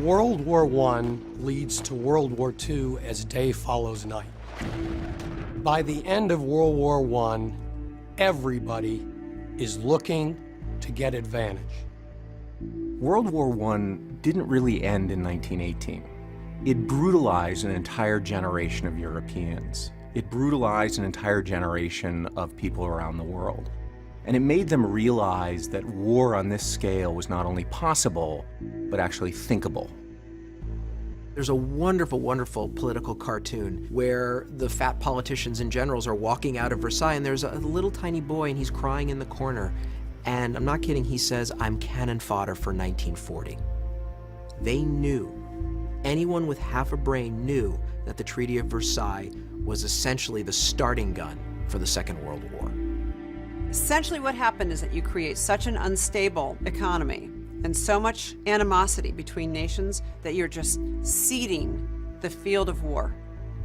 World War I leads to World War II as day follows night. By the end of World War I, everybody is looking to get advantage. World War I didn't really end in 1918. It brutalized an entire generation of Europeans. It brutalized an entire generation of people around the world. And it made them realize that war on this scale was not only possible, but actually thinkable. There's a wonderful, wonderful political cartoon where the fat politicians and generals are walking out of Versailles, and there's a little tiny boy and he's crying in the corner. And I'm not kidding, he says, "I'm cannon fodder for 1940. They knew, anyone with half a brain knew that the Treaty of Versailles was essentially the starting gun for the Second World War. Essentially what happened is that you create such an unstable economy and so much animosity between nations that you're just seeding the field of war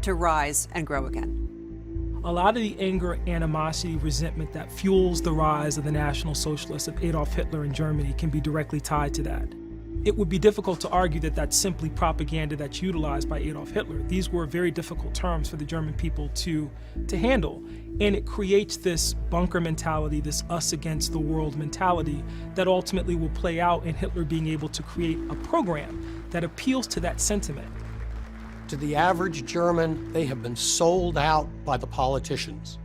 to rise and grow again. A lot of the anger, animosity, resentment that fuels the rise of the National Socialists of Adolf Hitler in Germany can be directly tied to that. It would be difficult to argue that that's simply propaganda that's utilized by Adolf Hitler. These were very difficult terms for the German people to handle. And it creates this bunker mentality, this us against the world mentality that ultimately will play out in Hitler being able to create a program that appeals to that sentiment. To the average German, they have been sold out by the politicians.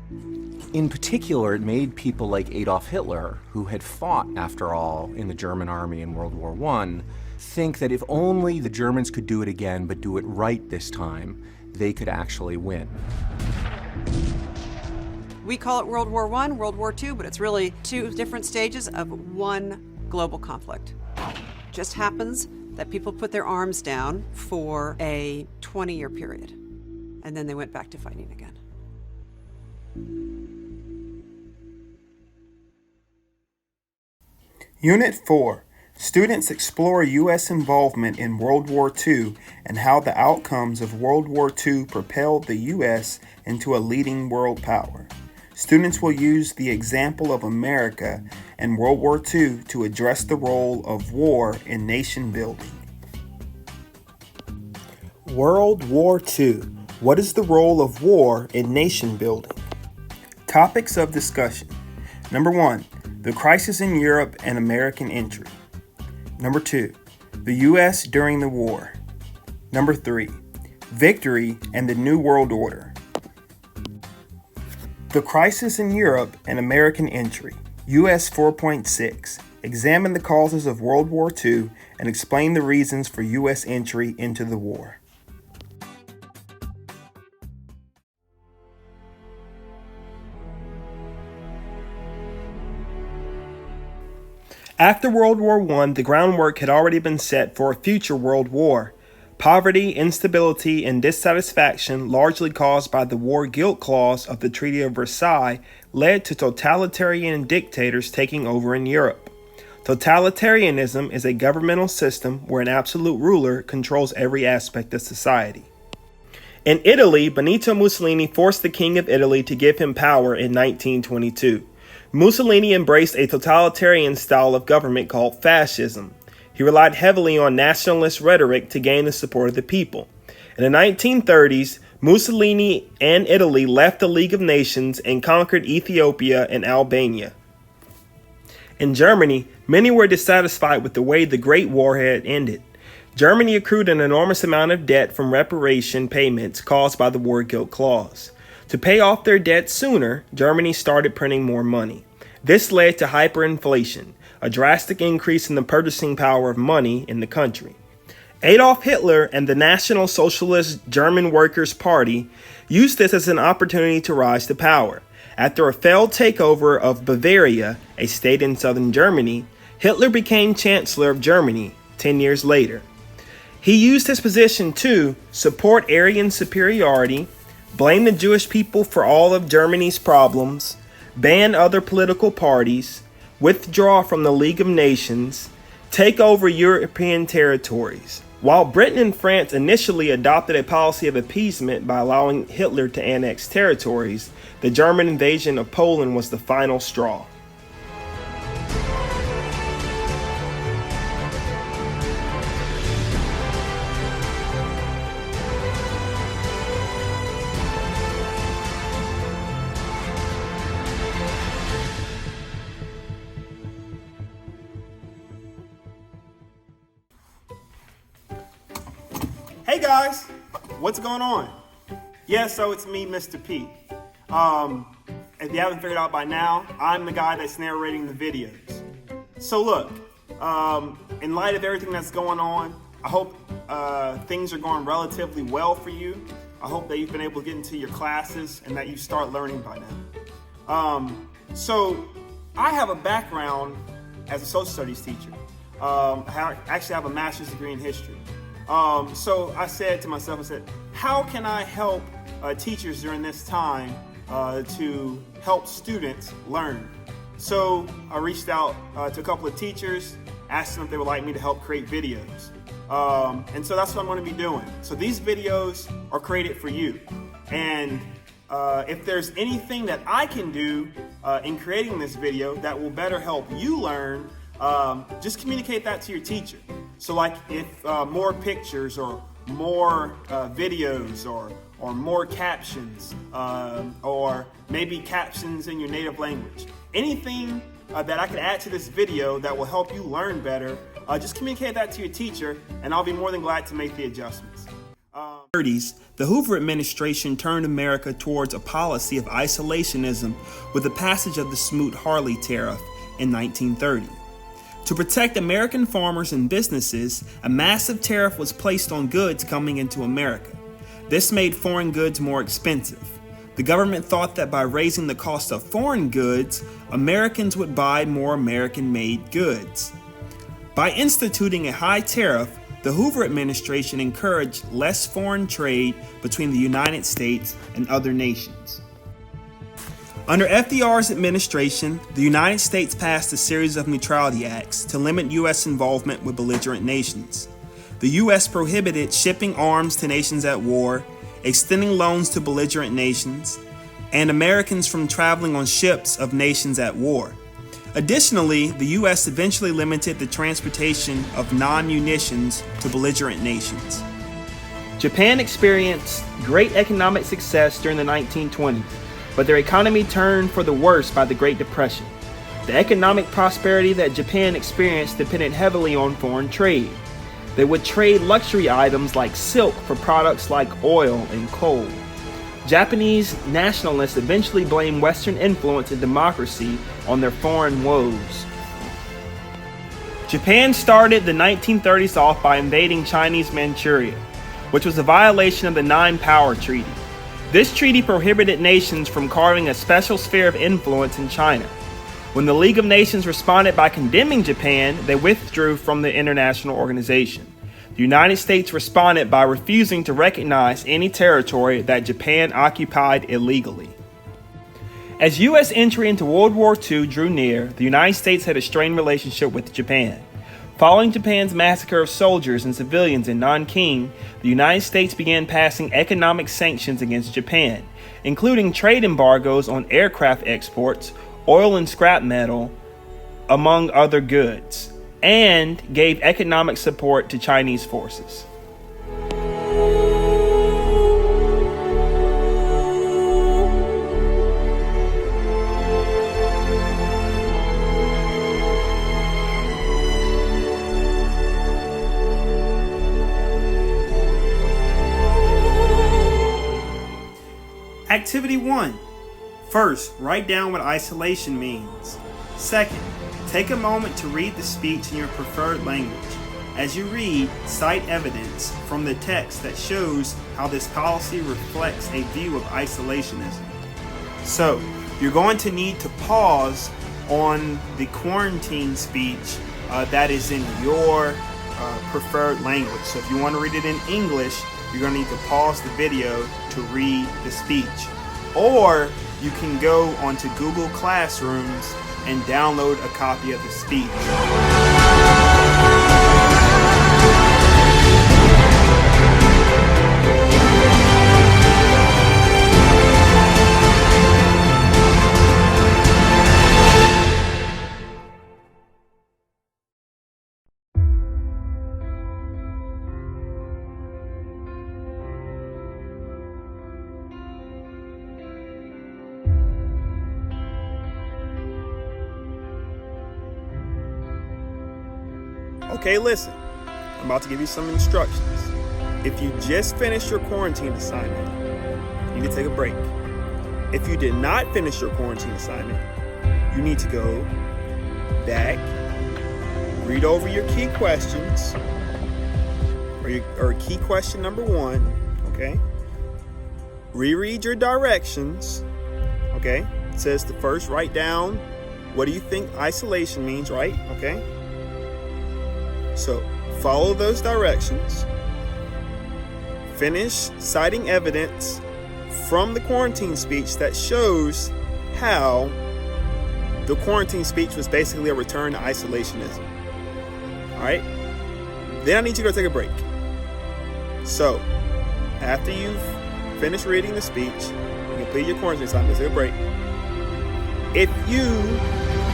In particular, it made people like Adolf Hitler, who had fought, after all, in the German army in World War I, think that if only the Germans could do it again, but do it right this time, they could actually win. We call it World War I, World War II, but it's really two different stages of one global conflict. Just happens that people put their arms down for a 20-year period, and then they went back to fighting again. Unit 4. Students explore U.S. involvement in World War II and how the outcomes of World War II propelled the U.S. into a leading world power. Students will use the example of America and World War II to address the role of war in nation building. World War II. What is the role of war in nation building? Topics of discussion. Number 1. The crisis in Europe and American entry. Number 2. The U.S. during the war. Number 3. Victory and the New World Order. The crisis in Europe and American entry. US.4.6. Examine the causes of World War II and explain the reasons for U.S. entry into the war. After World War I, the groundwork had already been set for a future world war. Poverty, instability, and dissatisfaction, largely caused by the war guilt clause of the Treaty of Versailles, led to totalitarian dictators taking over in Europe. Totalitarianism is a governmental system where an absolute ruler controls every aspect of society. In Italy, Benito Mussolini forced the King of Italy to give him power in 1922. Mussolini embraced a totalitarian style of government called fascism. He relied heavily on nationalist rhetoric to gain the support of the people. In the 1930s, Mussolini and Italy left the League of Nations and conquered Ethiopia and Albania. In Germany, many were dissatisfied with the way the Great War had ended. Germany accrued an enormous amount of debt from reparation payments caused by the war guilt clause. To pay off their debt sooner, Germany started printing more money. This led to hyperinflation, a drastic increase in the purchasing power of money in the country. Adolf Hitler and the National Socialist German Workers' Party used this as an opportunity to rise to power. After a failed takeover of Bavaria, a state in southern Germany, Hitler became Chancellor of Germany 10 years later. He used his position to support Aryan superiority, blame the Jewish people for all of Germany's problems, ban other political parties, withdraw from the League of Nations, take over European territories. While Britain and France initially adopted a policy of appeasement by allowing Hitler to annex territories, the German invasion of Poland was the final straw. Hey guys, what's going on? Yeah, so it's me, Mr. P. If you haven't figured out by now, I'm the guy that's narrating the videos. So look, in light of everything that's going on, I hope things are going relatively well for you. I hope that you've been able to get into your classes and that you start learning by now. So I have a background as a social studies teacher. I actually have a master's degree in history. So I said to myself, how can I help teachers during this time to help students learn? So I reached out to a couple of teachers, asked them if they would like me to help create videos. And so that's what I'm going to be doing. So these videos are created for you. And if there's anything that I can do in creating this video that will better help you learn, just communicate that to your teacher. So like if more pictures or more videos or more captions or maybe captions in your native language, anything that I can add to this video that will help you learn better, just communicate that to your teacher and I'll be more than glad to make the adjustments. 30s, the Hoover administration turned America towards a policy of isolationism with the passage of the Smoot-Hawley tariff in 1930. To protect American farmers and businesses, a massive tariff was placed on goods coming into America. This made foreign goods more expensive. The government thought that by raising the cost of foreign goods, Americans would buy more American-made goods. By instituting a high tariff, the Hoover administration encouraged less foreign trade between the United States and other nations. Under FDR's administration, the United States passed a series of neutrality acts to limit U.S. involvement with belligerent nations. The U.S. prohibited shipping arms to nations at war, extending loans to belligerent nations, and Americans from traveling on ships of nations at war. Additionally, the U.S. eventually limited the transportation of non-munitions to belligerent nations. Japan experienced great economic success during the 1920s, but their economy turned for the worse by the Great Depression. The economic prosperity that Japan experienced depended heavily on foreign trade. They would trade luxury items like silk for products like oil and coal. Japanese nationalists eventually blamed Western influence and democracy on their foreign woes. Japan started the 1930s off by invading Chinese Manchuria, which was a violation of the Nine Power Treaty. This treaty prohibited nations from carving a special sphere of influence in China. When the League of Nations responded by condemning Japan, they withdrew from the international organization. The United States responded by refusing to recognize any territory that Japan occupied illegally. As U.S. entry into World War II drew near, the United States had a strained relationship with Japan. Following Japan's massacre of soldiers and civilians in Nanking, the United States began passing economic sanctions against Japan, including trade embargoes on aircraft exports, oil and scrap metal, among other goods, and gave economic support to Chinese forces. Activity 1. First, write down what isolation means. Second, take a moment to read the speech in your preferred language. As you read, cite evidence from the text that shows how this policy reflects a view of isolationism. So, you're going to need to pause on the quarantine speech that is in your preferred language. So if you want to read it in English, you're going to need to pause the video to read the speech. Or you can go onto Google Classrooms and download a copy of the speech. Okay, listen. I'm about to give you some instructions. If you just finished your quarantine assignment, you need to take a break. If you did not finish your quarantine assignment, you need to go back, read over your key questions, or key question number 1, okay? Reread your directions, okay? It says to first write down what do you think isolation means, right? Okay? So follow those directions. Finish citing evidence from the quarantine speech that shows how the quarantine speech was basically a return to isolationism. All right? Then I need you to go take a break. So, after you've finished reading the speech, you complete your quarantine assignment, take a break. If you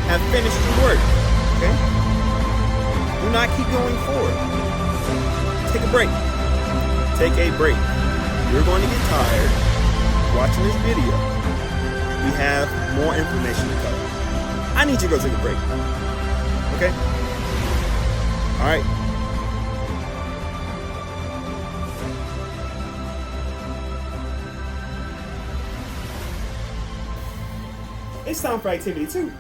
have finished your work, okay? Do not keep going forward. Take a break. Take a break. You're going to get tired watching this video. We have more information to cover. I need you to go take a break. Okay? All right. It's time for activity 2.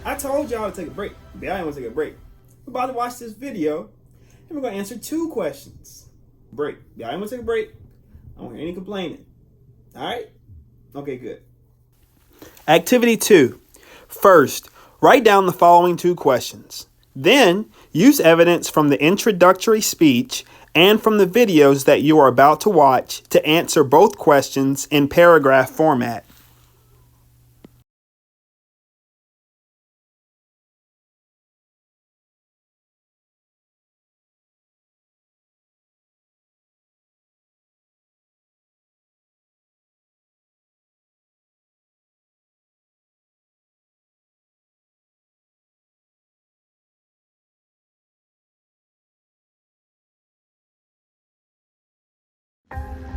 I told y'all to take a break, but I didn't want to take a break. We're about to watch this video, and we're going to answer 2 questions. Break. Yeah, I didn't want to take a break. I don't hear any complaining. All right? Okay, good. Activity 2. First, write down the following 2 questions. Then, use evidence from the introductory speech and from the videos that you are about to watch to answer both questions in paragraph format.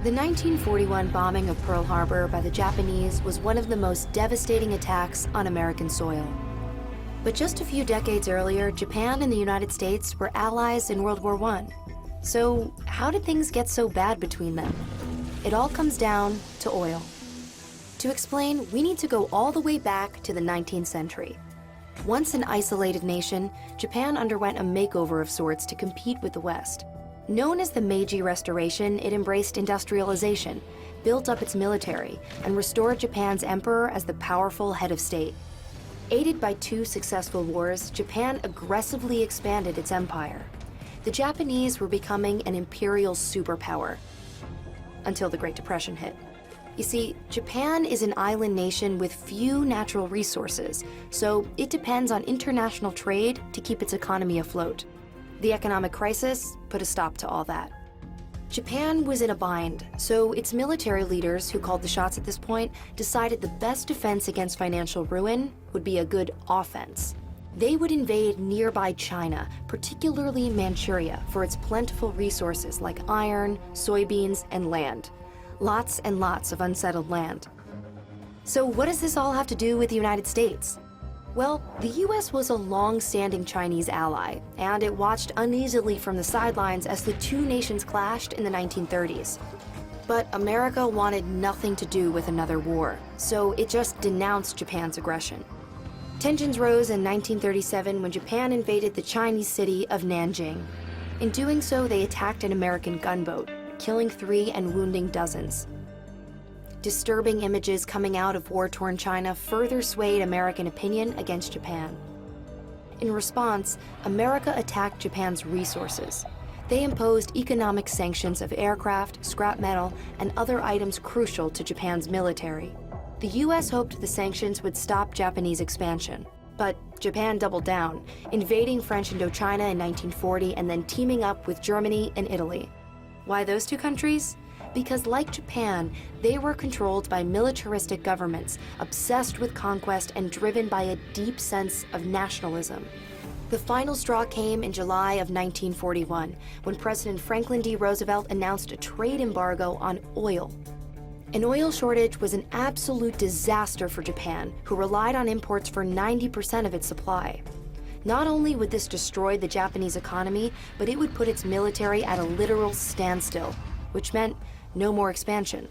The 1941 bombing of Pearl Harbor by the Japanese was one of the most devastating attacks on American soil. But just a few decades earlier, Japan and the United States were allies in World War I. So how did things get so bad between them? It all comes down to oil. To explain, we need to go all the way back to the 19th century. Once an isolated nation, Japan underwent a makeover of sorts to compete with the West. Known as the Meiji Restoration, it embraced industrialization, built up its military, and restored Japan's emperor as the powerful head of state. Aided by 2 successful wars, Japan aggressively expanded its empire. The Japanese were becoming an imperial superpower, until the Great Depression hit. You see, Japan is an island nation with few natural resources, so it depends on international trade to keep its economy afloat. The economic crisis put a stop to all that. Japan was in a bind, so its military leaders, who called the shots at this point, decided the best defense against financial ruin would be a good offense. They would invade nearby China, particularly Manchuria, for its plentiful resources like iron, soybeans, and land. Lots and lots of unsettled land. So what does this all have to do with the United States? Well, the US was a long-standing Chinese ally, and it watched uneasily from the sidelines as the 2 nations clashed in the 1930s. But America wanted nothing to do with another war, so it just denounced Japan's aggression. Tensions rose in 1937 when Japan invaded the Chinese city of Nanjing. In doing so, they attacked an American gunboat, killing 3 and wounding dozens. Disturbing images coming out of war-torn China further swayed American opinion against Japan. In response, America attacked Japan's resources. They imposed economic sanctions of aircraft, scrap metal, and other items crucial to Japan's military. The US hoped the sanctions would stop Japanese expansion. But Japan doubled down, invading French Indochina in 1940 and then teaming up with Germany and Italy. Why those 2 countries? Because like Japan, they were controlled by militaristic governments, obsessed with conquest and driven by a deep sense of nationalism. The final straw came in July of 1941, when President Franklin D. Roosevelt announced a trade embargo on oil. An oil shortage was an absolute disaster for Japan, who relied on imports for 90% of its supply. Not only would this destroy the Japanese economy, but it would put its military at a literal standstill, which meant no more expansion.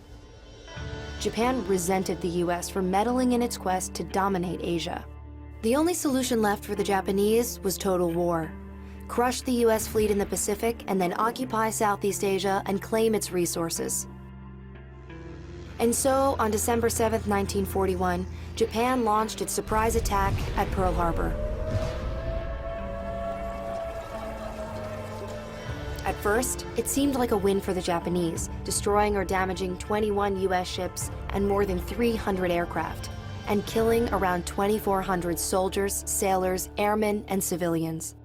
Japan resented the US for meddling in its quest to dominate Asia. The only solution left for the Japanese was total war. Crush the US fleet in the Pacific and then occupy Southeast Asia and claim its resources. And so, on December 7, 1941, Japan launched its surprise attack at Pearl Harbor. At first, it seemed like a win for the Japanese, destroying or damaging 21 US ships and more than 300 aircraft, and killing around 2,400 soldiers, sailors, airmen, and civilians.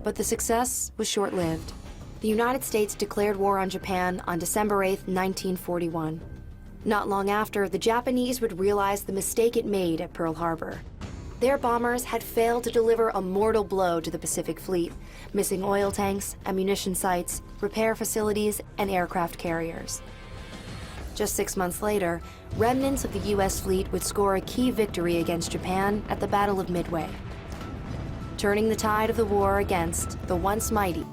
But the success was short-lived. The United States declared war on Japan on December 8, 1941. Not long after, the Japanese would realize the mistake it made at Pearl Harbor. Their bombers had failed to deliver a mortal blow to the Pacific Fleet, missing oil tanks, ammunition sites, repair facilities, and aircraft carriers. Just 6 months later, remnants of the US fleet would score a key victory against Japan at the Battle of Midway, turning the tide of the war against the once mighty.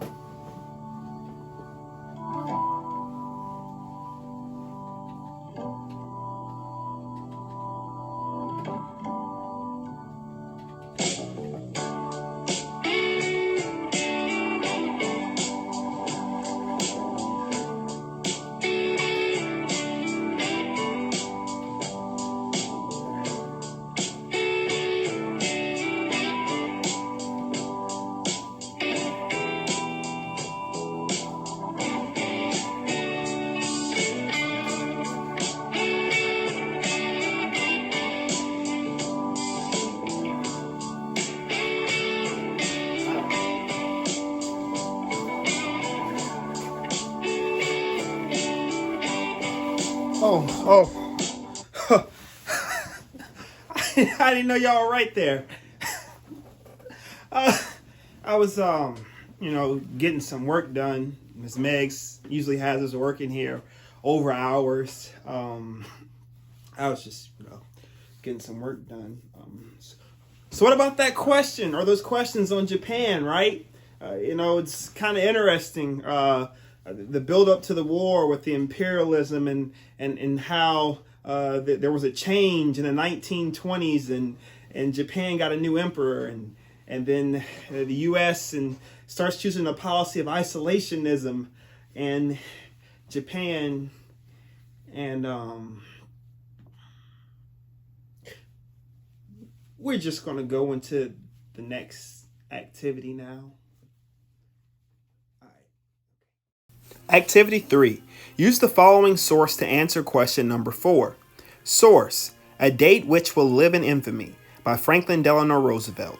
I didn't know y'all were right there. I was, getting some work done. Miss Meggs usually has us working here over hours. I was just, getting some work done. So what about that question, or those questions on Japan, right? It's kind of interesting. The build up to the war with the imperialism and how there was a change in the 1920s and Japan got a new emperor and then the U.S. and starts choosing a policy of isolationism, and Japan and we're just going to go into the next activity now. Activity 3. Use the following source to answer question number 4. Source: A Date Which Will Live in Infamy by Franklin Delano Roosevelt.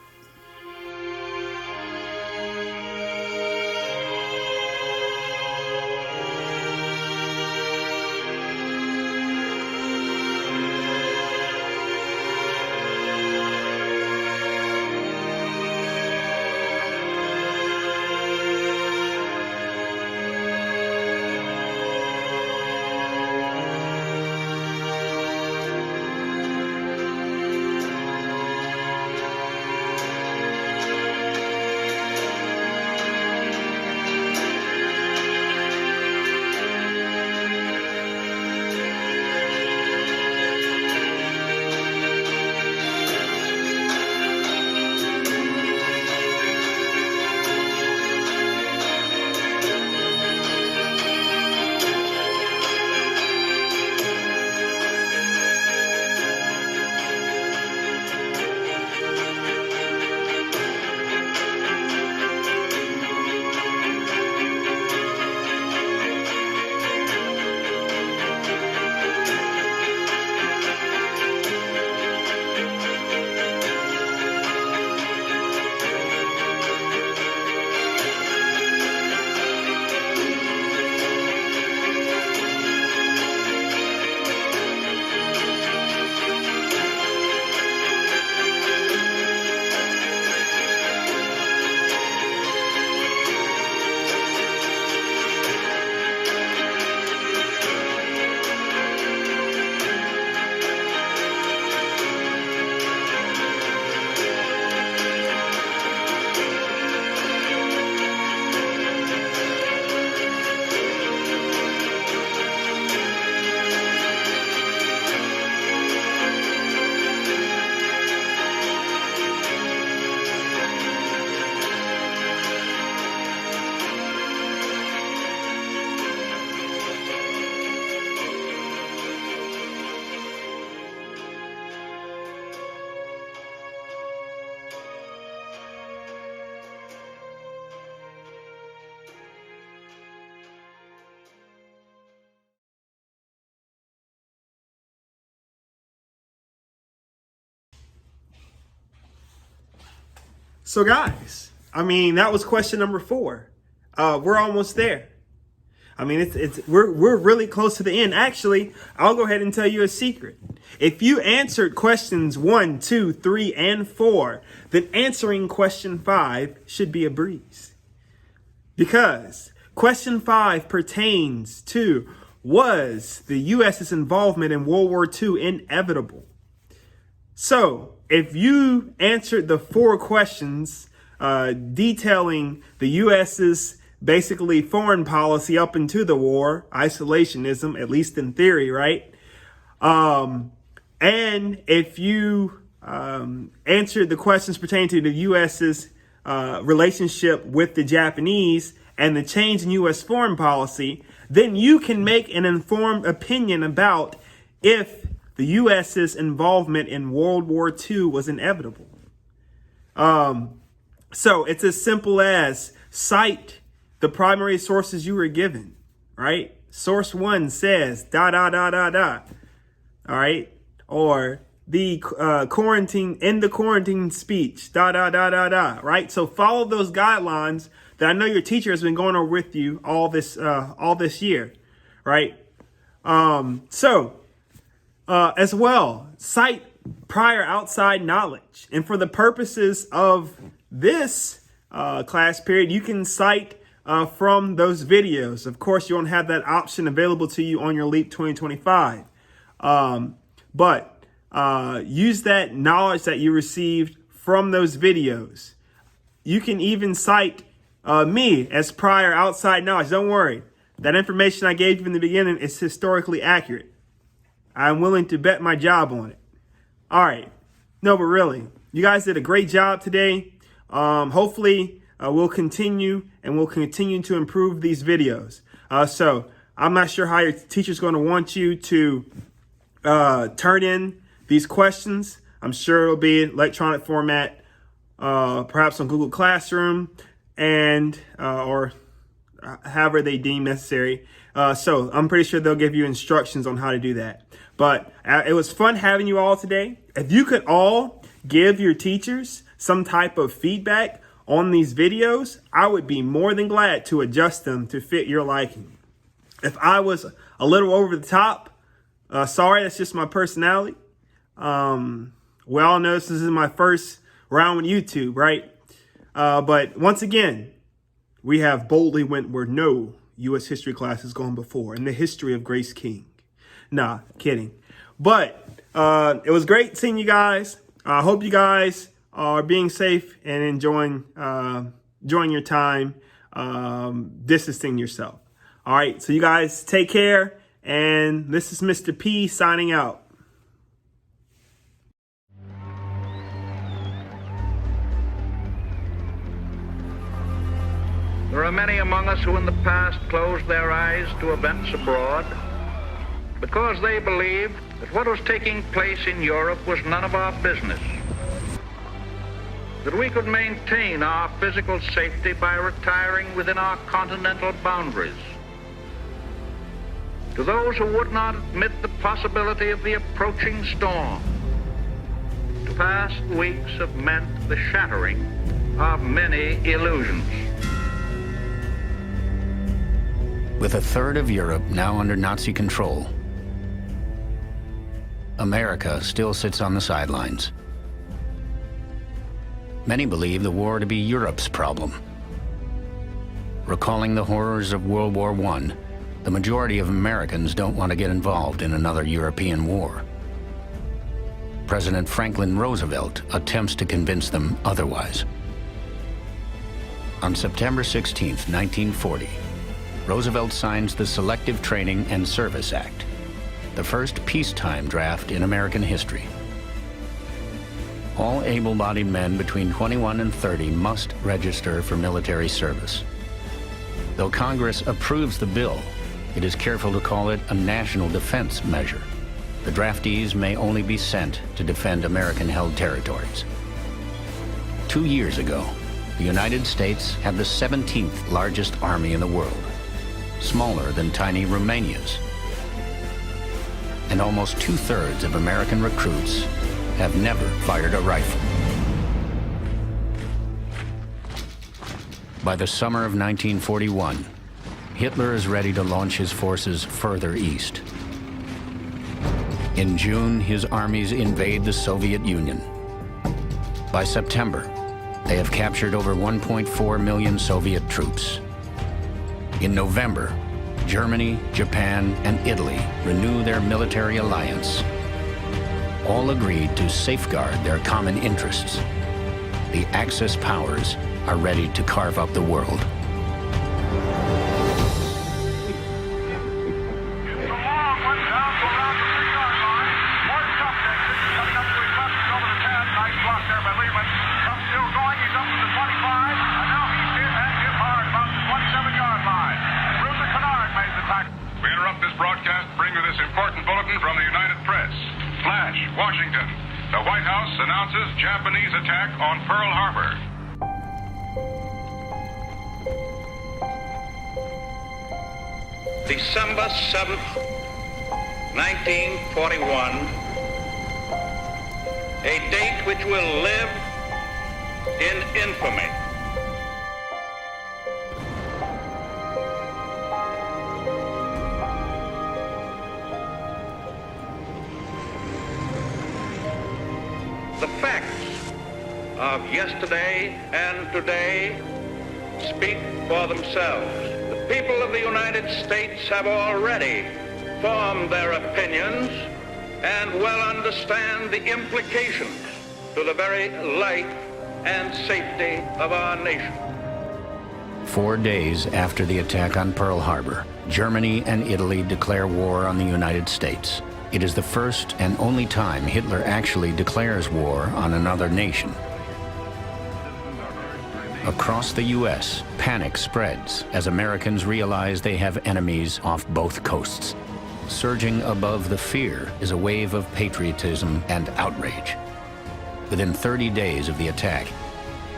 So guys, I mean, that was question number 4. We're almost there. I mean, we're really close to the end. Actually, I'll go ahead and tell you a secret. If you answered questions 1, 2, 3, and 4, then answering question 5 should be a breeze. Because question 5 pertains to, was the U.S.'s involvement in World War II inevitable? So, if you answered the 4 questions detailing the U.S.'s basically foreign policy up into the war, isolationism, at least in theory, right? And if you answered the questions pertaining to the U.S.'s relationship with the Japanese and the change in U.S. foreign policy, then you can make an informed opinion about if the U.S.'s involvement in World War II was inevitable. So it's as simple as cite the primary sources you were given, right? Source 1 says, da, da, da, da, da. All right. Or the quarantine speech, da, da, da, da, da. Right. So follow those guidelines that I know your teacher has been going over with you all this year. Right. As well, cite prior outside knowledge. And for the purposes of this class period, you can cite from those videos. Of course, you won't have that option available to you on your LEAP 2025. But use that knowledge that you received from those videos. You can even cite me as prior outside knowledge. Don't worry. That information I gave you in the beginning is historically accurate. I'm willing to bet my job on it. All right. No, but really, you guys did a great job today. Hopefully, we'll continue to improve these videos. So I'm not sure how your teacher's going to want you to turn in these questions. I'm sure it'll be electronic format, perhaps on Google Classroom and or however they deem necessary. So I'm pretty sure they'll give you instructions on how to do that. But it was fun having you all today. If you could all give your teachers some type of feedback on these videos, I would be more than glad to adjust them to fit your liking. If I was a little over the top, sorry, that's just my personality. We all know this is my first round with YouTube, right? But once again, we have boldly went where no U.S. history class has gone before in the history of Grace King. Nah, kidding. But it was great seeing you guys. I hope you guys are being safe and enjoying your time, distancing yourself. All right, so you guys take care. And this is Mr. P signing out. There are many among us who in the past closed their eyes to events abroad because they believed that what was taking place in Europe was none of our business, that we could maintain our physical safety by retiring within our continental boundaries. To those who would not admit the possibility of the approaching storm, the past weeks have meant the shattering of many illusions. With a third of Europe now under Nazi control, America still sits on the sidelines. Many believe the war to be Europe's problem. Recalling the horrors of World War I, the majority of Americans don't want to get involved in another European war. President Franklin Roosevelt attempts to convince them otherwise. On September 16, 1940, Roosevelt signs the Selective Training and Service Act, the first peacetime draft in American history. All able-bodied men between 21 and 30 must register for military service. Though Congress approves the bill, it is careful to call it a national defense measure. The draftees may only be sent to defend American-held territories. 2 years ago, the United States had the 17th largest army in the world, smaller than tiny Romania's. And almost 2/3 of American recruits have never fired a rifle. By the summer of 1941, Hitler is ready to launch his forces further east. In June, his armies invade the Soviet Union. By September, they have captured over 1.4 million Soviet troops. In November, Germany, Japan, and Italy renew their military alliance. All agreed to safeguard their common interests. The Axis powers are ready to carve up the world. Washington. The White House announces Japanese attack on Pearl Harbor. December 7th, 1941, a date which will live in infamy. The facts of yesterday and today speak for themselves. The people of the United States have already formed their opinions and well understand the implications to the very life and safety of our nation. 4 days after the attack on Pearl Harbor, Germany and Italy declare war on the United States. It is the first and only time Hitler actually declares war on another nation. Across the U.S., panic spreads as Americans realize they have enemies off both coasts. Surging above the fear is a wave of patriotism and outrage. Within 30 days of the attack,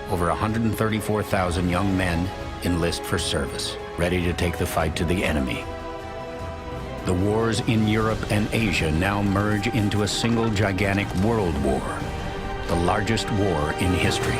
over 134,000 young men enlist for service, ready to take the fight to the enemy. The wars in Europe and Asia now merge into a single gigantic world war, the largest war in history.